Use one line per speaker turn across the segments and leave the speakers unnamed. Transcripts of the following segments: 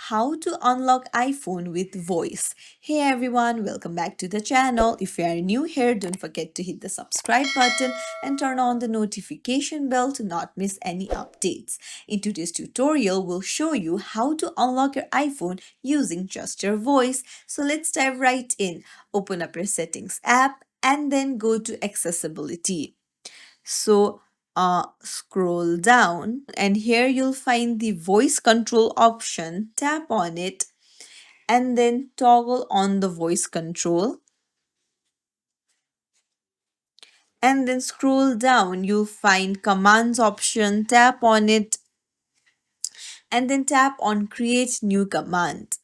how to unlock iPhone with voice. Hey everyone, welcome back to the channel. If you are new here, don't forget to hit the subscribe button and turn on the notification bell to not miss any updates. In today's tutorial, we'll show you how to unlock your iPhone using just your voice. So let's dive right in. Open up your settings app and then go to accessibility. So scroll down and here you'll find the voice control option. Tap on it and then toggle on the voice control. And then scroll down, you'll find commands option. Tap on it and then tap on create new command.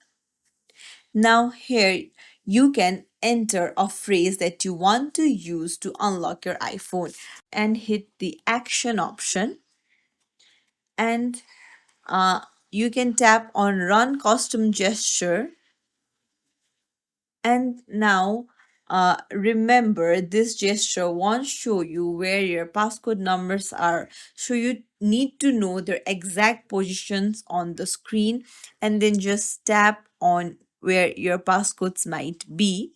Now here you can enter a phrase that you want to use to unlock your iPhone and hit the action option and you can tap on run custom gesture. And now remember, this gesture won't show you where your passcode numbers are, so you need to know their exact positions on the screen and then just tap on where your passcodes might be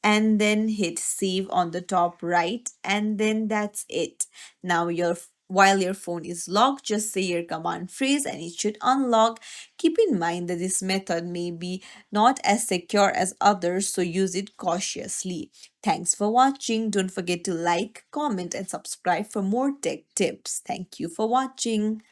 and then hit save on the top right, and then that's it. Now while your phone is locked, just say your command phrase and it should unlock. Keep in mind that this method may be not as secure as others, so use it cautiously. Thanks for watching. Don't forget to like, comment and subscribe for more tech tips. Thank you for watching.